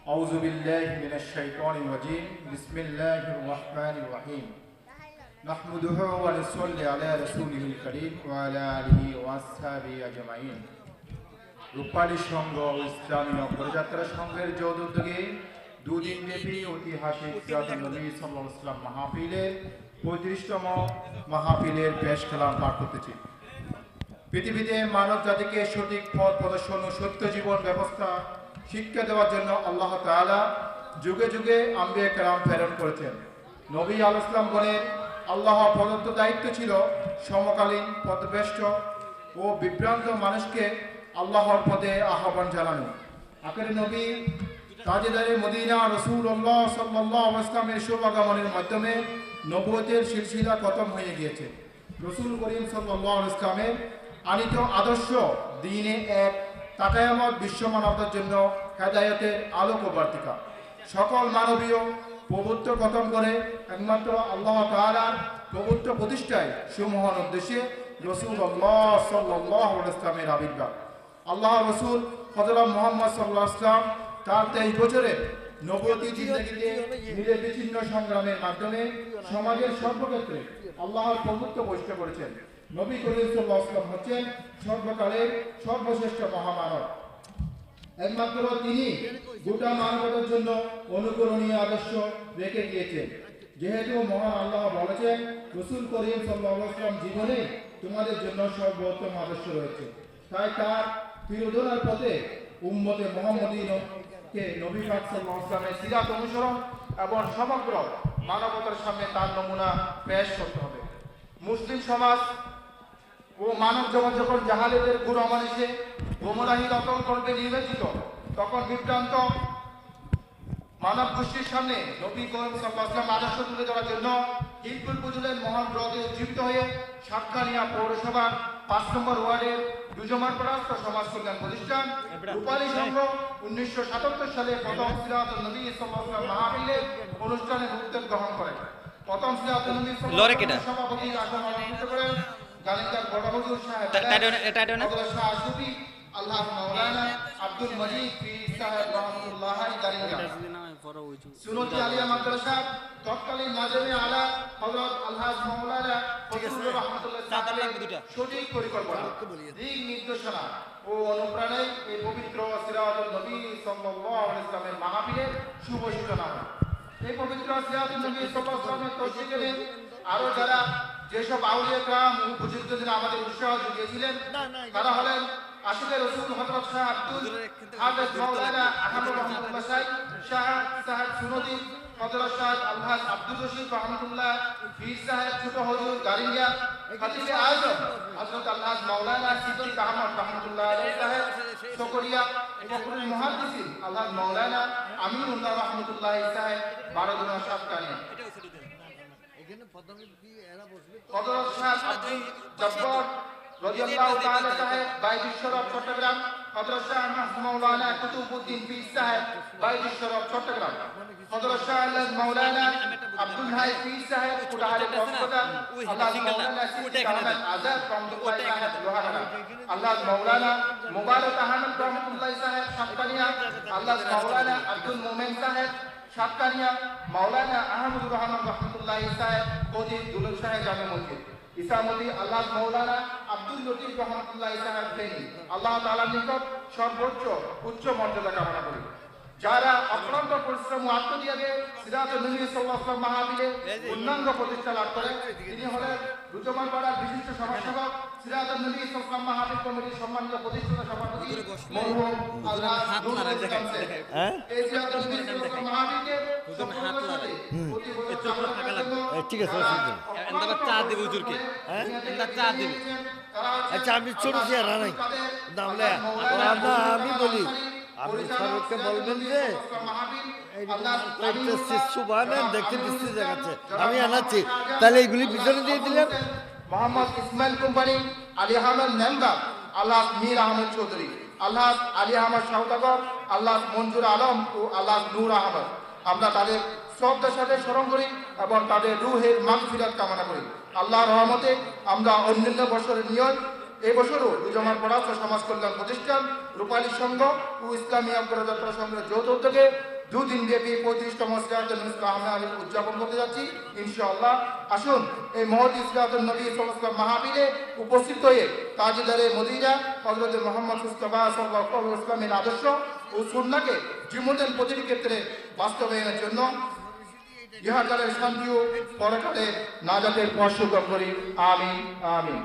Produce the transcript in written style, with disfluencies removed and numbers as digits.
أعوذ بالله من الشيطان الرجيم بسم الله الرحمن الرحيم نحمده ونصلي على رسوله الكريم وعلى آله وأصحابه أجمعين রূপালী সংঘ ও ইসলামী অগ্রযাত্রা সংঘের যৌথ উদ্যোগে দুদিন ব্যাপী ঐতিহাসিক সিরাতুন নবী সাল্লাল্লাহু আলাইহি ওয়াসাল্লাম মাহফিলের 35তম মাহফিলের পেশ কালাম পাঠ করতেছি। পৃথিবীতে মানব জাতিকে সঠিক পথ প্রদর্শন ও সত্য জীবন ব্যবস্থা শিক্ষা দেওয়ার জন্য আল্লাহ তাআলা যুগে যুগে আম্বিয়া কেরাম প্রেরণ করেছেন। নবী আলাইহিস সালাম গণের আল্লাহ প্রদত্ত দায়িত্ব ছিল সমকালীন পথভ্রষ্ট ও বিভ্রান্ত মানুষকে আল্লাহর পথে আহ্বান জানানো। আখেরি নবী তাজদারে মদিনা রাসূলুল্লাহ সাল্লাল্লাহু আলাইহি ওয়াসাল্লামের শুভাগমনের মাধ্যমে নবুয়তের সিলসিলা খতম হয়ে গিয়েছে। রাসূল করিম সাল্লাল্লাহু আলাইহি ওয়াসাল্লামের আনিত আদর্শ দ্বীনে এক তাকায়ামত বিশ্ব মানবতার জন্য হেদায়েতের আলোক ও বার্তিকা। সকল মানবীয় প্রভুত্ব খতম করে একমাত্র আল্লাহ তাআলার প্রভুত্ব প্রতিষ্ঠায় সুমহান উদ্দেশ্যে রাসূলুল্লাহ সাল্লাল্লাহু আলাইহি ওয়াসাল্লামের আবির্ভাব। আল্লাহ রাসূল হযরত মুহাম্মদ সাল্লাল্লাহু আলাইহি ওয়াসাল্লাম তার 23 বছরের নবুয়তি জিন্দেগিতে নিরবিচ্ছিন্ন সংগ্রামের মাধ্যমে সমাজের সর্বক্ষেত্রে আল্লাহর প্রভুত্ব প্রতিষ্ঠা করেছেন। নবী করিম সাল্লাল্লাহু আলাইহি ওয়াসাল্লাম হচ্ছেন সর্বকালের সর্বশ্রেষ্ঠ মহামানব। একমাত্র তিনি গোটা মানবতার জন্য অনুকরণীয় আদর্শ রেখে গিয়েছেন। যেহেতু মহান আল্লাহ বলেছেন রাসূল করিম সাল্লাল্লাহু আলাইহি ওয়াসাল্লাম জীবনে তোমাদের জন্য সর্বোত্তম আদর্শ রয়েছে, তাই তার প্রিয়ধনার পথে উম্মতে মুহাম্মদীকে নবী পাক সাল্লাল্লাহু আলাইহি ওয়াসাল্লামের সিরাত অনুসরণ এবং সমগ্র মানবতার সামনে তার নমুনা পেশ করতে হবে। মুসলিম সমাজ ও মানব জগৎ যখন জাহালিদের গুরু অমানিসে গোমরাহি দখল করবে নির্বাচিত, তখন বিভ্রান্ত মানব গোষ্ঠীর সামনে নবী করিম সাল্লাল্লাহু আলাইহি ওয়াসাল্লাম আদর্শ তুলে ধরার জন্য হিলকুল পুজুলের মহান ব্রতে উজ্জীবিত হয়ে সাতকানিয়া পৌরসভার 5 নম্বর ওয়ার্ডের দুজমারপাড়া সমাজ কল্যাণ প্রতিষ্ঠান রূপালী সংঘ 1977 সালে প্রথম সিরাতুন নবী সাল্লাল্লাহু আলাইহি ওয়াসাল্লাম মাহফিলের অনুষ্ঠানের উদ্যোগ গ্রহণ করে। প্রথম সিরাতুন নবী সাল্লাল্লাহু আলাইহি ওয়াসাল্লাম সভাপতির আসন অলঙ্কৃত করেন গালিকার বড় হুজুর সাহেব শাহ সুফি আল্লাহ মাওলানা আব্দুল মজিদ পীর সাহেব রহমাতুল্লাহি গালিকা সুন্নতি আলিয়া মাদ্রাসা তৎকালীন নাজমে আলা হযরত আলহাজ মাওলানা ফজলুর রহমাতুল্লাহ সঠিক পরিকল্পনা দিক নির্দেশনা ও অনুপ্রেরণায় এই পবিত্র সিরাতুন নবী সাল্লাল্লাহু আলাইহি ওয়াসাল্লামের মাহফিলের শুভ সূচনা হয়। এই পবিত্র সিরাতুন নবী সাল্লাল্লাহু আলাইহি ওয়াসাল্লামের তৌফিকে আরো যারা যেসব আউলিয়া کرام ও বুজুর্গদের আমাদের উৎসাহ জুগিয়েছিলেন তারা হলেন আশিকে রাসূল হযরত শাহ আব্দুল হাফেজ মাওলানা আহমদ রহমাতুল্লাহ শাহ সাহেব সুনদি হযরত শাহ আলহাজ আব্দুল রশিদ রহমাতুল্লাহ পীর সাহেব ছোট হুজুর গারিঙ্গা খতিবে আযম হযরত আলহাজ মাওলানা সিদ্দিক আহমদ রহমাতুল্লাহ আলাইহি সাহেব সকরিয়া ফখরুল মুহাদ্দিসিন আলহাজ মাওলানা আমিনুল্লাহ রহমাতুল্লাহ সাহেব বারোদুনা সাতকানিয়া হযরত শাহ আব্দুল জব্বার রাদিয়াল্লাহু তাআলা সাহেব বাইতুল শরফ চট্টগ্রাম, হযরত শাহ মাওলানা কুতুবউদ্দিন পীর সাহেব বাইতুল শরফ চট্টগ্রাম, হযরত শাহ মাওলানা আব্দুল হাই পীর সাহেব কুটাহারি কক্সবাজার, আল্লাহ মাওলানা সিদ্দিক আহমদ আজাদ রহমাতুল্লাহ লোহাগাড়া, আল্লাহ মাওলানা মুবারক আহমদ রহমাতুল্লাহ সাহেব সাতকানিয়া, আল্লাহ মাওলানা আব্দুল মোমেন সাহেব সাতকানিয়া, মাওলানা আহমদুর রহমান রহমাতুল্লাহ সাহেব কদির দুলুল সাহেব জামে মসজিদ ইসামতি, আল্লাহ মাওলানা আব্দুল লতিফ রহমাতুল্লাহ সাহেব ফেনী। আল্লাহ তাআলার নিকট সর্বোচ্চ উচ্চ মর্যাদা কামনা করি। যারা অক্লান্ত পরিশ্রম ও আত্মত্যাগে সিরাতুন নবী সাল্লাল্লাহু আলাইহি ওয়াসাল্লাম মাহফিলের পূর্ণাঙ্গ প্রতিষ্ঠা লাভ করেন, তিনি হলেন রুজমারপাড়ার বিশিষ্ট সমাজসেবক সিরাতুন নবী সাল্লাল্লাহু আলাইহি ওয়াসাল্লাম মাহফিল কমিটির সম্মানিত প্রতিষ্ঠাতা সভাপতি মরহুম আল্লাহ নূরুল ইসলাম সাহেব। এই সিরাতুন নবী সাল্লাল্লাহু আলাইহি ওয়াসাল্লাম মাহফিলের সম্পূর্ণ সাথে প্রতি বছর ঠিক আছে এন্দাবা চা দেব হুজুরকে এন্দা চা দেব। আচ্ছা আমি ছোট চেয়ার নাই দামলে আমি বলি আপনি ফারুককে বলবেন যে দেখতে দিচ্ছি দেখাচ্ছে আমি আনাচ্ছি, তাহলে এইগুলি পিছনে দিয়ে দিলেন। মোহাম্মদ ইসমাইল কোম্পানি, আলী আহমেদ নেমদা, আল্লাহ মীর আহমেদ চৌধুরী, আল্লাহ আলী আহমদ সওদাগর, আল্লাহ মঞ্জুর আলম ও আল্লাহ নূর আহমদ। আমরা তাদের শ্রদ্ধার সাথে স্মরণ করি এবং তাদের রুহের মাগফিরাত কামনা করি। আল্লাহর রহমতে আমরা অন্যান্য বছরের নিয়ম এই বছরও দুজমারপাড়া সমাজ কল্যাণ প্রতিষ্ঠান রূপালী সংঘ ও ইসলামী অগ্রযাত্রা সংঘের যৌথ উদ্যোগে দুদিন ব্যাপী 35তম সিরাতুন নবী আমরা উদযাপন করতে যাচ্ছি ইনশাআল্লাহ। আসুন এই মহৎ সিরাতুন নবী সাল্লাল্লাহু আলাইহি ওয়াসাল্লাম মাহফিলে উপস্থিত হয়ে তাজদারে মদিনা হযরত মুহাম্মদ মুস্তাফা সাল্লাল্লাহু আলাইহি ওয়াসাল্লামের আদর্শ ও সুন্নাহকে জীবনের প্রতিটি ক্ষেত্রে বাস্তবায়নের জন্য ইহকালের শান্তি ও পরকালের নাজাতের পথ সুগম করি। আমিন আমিন।